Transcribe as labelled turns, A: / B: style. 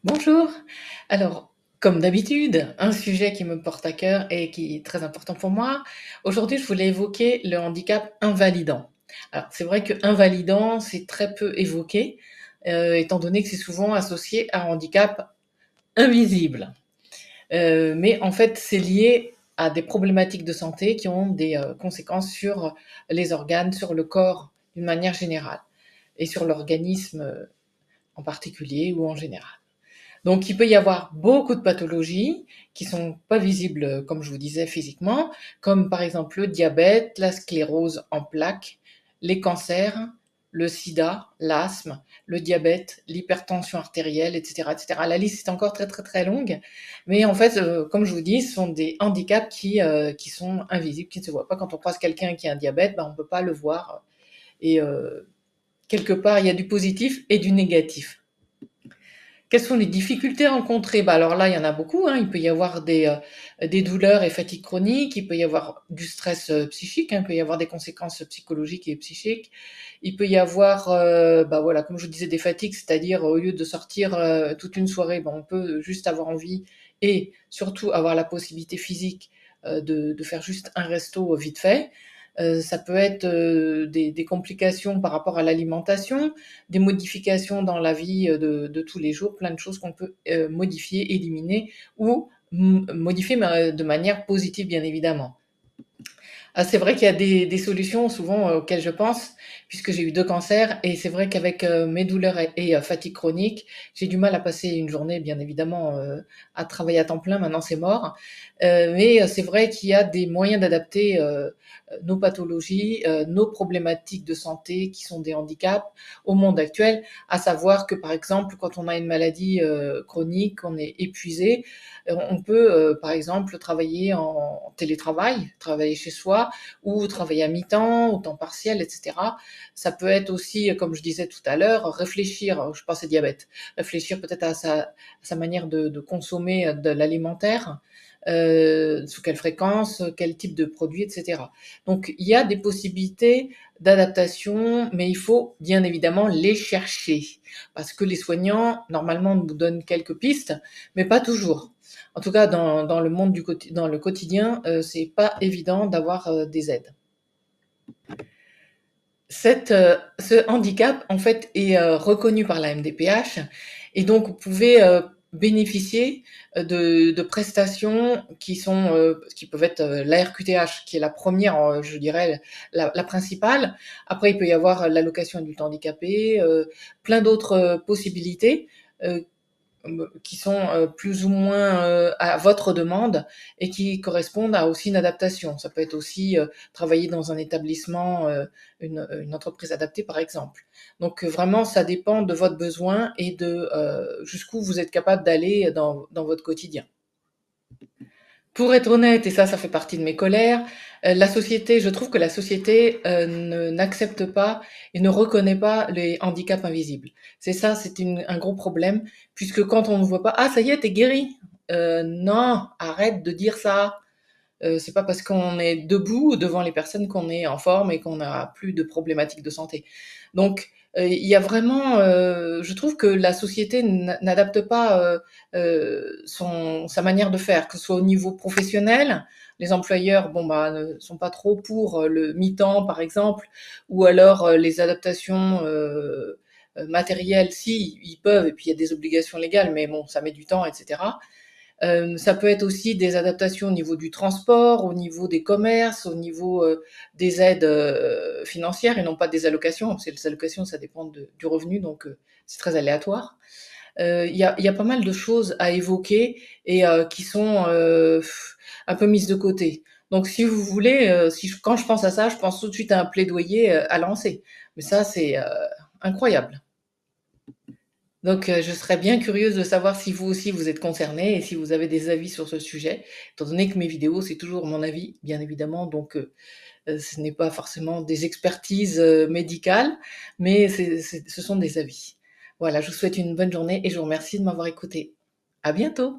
A: Bonjour. Alors, comme d'habitude, un sujet qui me porte à cœur et qui est très important pour moi. Aujourd'hui, je voulais évoquer le handicap invalidant. Alors, c'est vrai que invalidant, c'est très peu évoqué, étant donné que c'est souvent associé à un handicap invisible. Mais en fait, c'est lié à des problématiques de santé qui ont des conséquences sur les organes, sur le corps d'une manière générale, et sur l'organisme en particulier ou en général. Donc, il peut y avoir beaucoup de pathologies qui sont pas visibles, comme je vous disais, physiquement, comme par exemple le diabète, la sclérose en plaques, les cancers, le sida, l'asthme, le diabète, l'hypertension artérielle, etc., etc. La liste est encore très, très, très longue. Mais en fait, comme je vous dis, ce sont des handicaps qui sont invisibles, qui ne se voient pas. Quand on croise quelqu'un qui a un diabète, ben, on ne peut pas le voir. Et quelque part, il y a du positif et du négatif. Quelles sont les difficultés rencontrées? Bah, alors là, il y en a beaucoup, hein. Il peut y avoir des douleurs et fatigue chronique, il peut y avoir du stress psychique, hein, il peut y avoir des conséquences psychologiques et psychiques. Il peut y avoir, bah voilà, comme je vous disais, des fatigues, c'est-à-dire au lieu de sortir toute une soirée, ben, on peut juste avoir envie et surtout avoir la possibilité physique de faire juste un resto vite fait. Ça peut être des complications par rapport à l'alimentation, des modifications dans la vie de tous les jours, plein de choses qu'on peut modifier, éliminer ou modifier de manière positive, bien évidemment. Ah, c'est vrai qu'il y a des solutions souvent auxquelles je pense, puisque j'ai eu 2 cancers et c'est vrai qu'avec mes douleurs et fatigue chronique, j'ai du mal à passer une journée, bien évidemment, à travailler à temps plein. Maintenant, c'est mort. Mais c'est vrai qu'il y a des moyens d'adapter nos pathologies, nos problématiques de santé qui sont des handicaps au monde actuel. À savoir que, par exemple, quand on a une maladie chronique, on est épuisé, on peut, par exemple, travailler en télétravail, travailler chez soi ou travailler à mi-temps, au temps partiel, etc. Ça peut être aussi, comme je disais tout à l'heure, réfléchir, je pense au diabète, réfléchir peut-être à sa manière de consommer de l'alimentaire, sous quelle fréquence, quel type de produit, etc. Donc il y a des possibilités d'adaptation, mais il faut bien évidemment les chercher. Parce que les soignants, normalement, nous donnent quelques pistes, mais pas toujours. En tout cas, dans le monde dans le quotidien, c'est pas évident d'avoir des aides. Ce handicap, en fait, est reconnu par la MDPH et donc vous pouvez bénéficier de prestations qui peuvent être la RQTH, qui est la première, je dirais, la principale. Après, il peut y avoir l'allocation adulte handicapé, plein d'autres possibilités. Euh, qui sont plus ou moins à votre demande et qui correspondent à aussi une adaptation. Ça peut être aussi travailler dans un établissement, une entreprise adaptée par exemple. Donc vraiment, ça dépend de votre besoin et de jusqu'où vous êtes capable d'aller dans votre quotidien. Pour être honnête, et ça fait partie de mes colères, la société, je trouve que la société n'accepte pas et ne reconnaît pas les handicaps invisibles. C'est ça, un gros problème, puisque quand on ne voit pas, ah ça y est, t'es guéri. Non, arrête de dire ça. C'est pas parce qu'on est debout devant les personnes qu'on est en forme et qu'on n'a plus de problématiques de santé. Donc, il y a vraiment, je trouve que la société n'adapte pas sa manière de faire, que ce soit au niveau professionnel. Les employeurs, bon bah, ne sont pas trop pour le mi-temps, par exemple, ou alors les adaptations matérielles, si ils peuvent, et puis il y a des obligations légales, mais bon, ça met du temps, etc. Ça peut être aussi des adaptations au niveau du transport, au niveau des commerces, au niveau des aides financières et non pas des allocations, parce que les allocations, ça dépend du revenu, donc c'est très aléatoire. Il y a pas mal de choses à évoquer et qui sont un peu mises de côté. Donc si vous voulez, quand je pense à ça, je pense tout de suite à un plaidoyer à lancer. Mais ça, c'est incroyable. Donc, je serais bien curieuse de savoir si vous aussi vous êtes concernés et si vous avez des avis sur ce sujet, étant donné que mes vidéos, c'est toujours mon avis, bien évidemment, donc ce n'est pas forcément des expertises médicales, mais ce sont des avis. Voilà, je vous souhaite une bonne journée et je vous remercie de m'avoir écouté. À bientôt.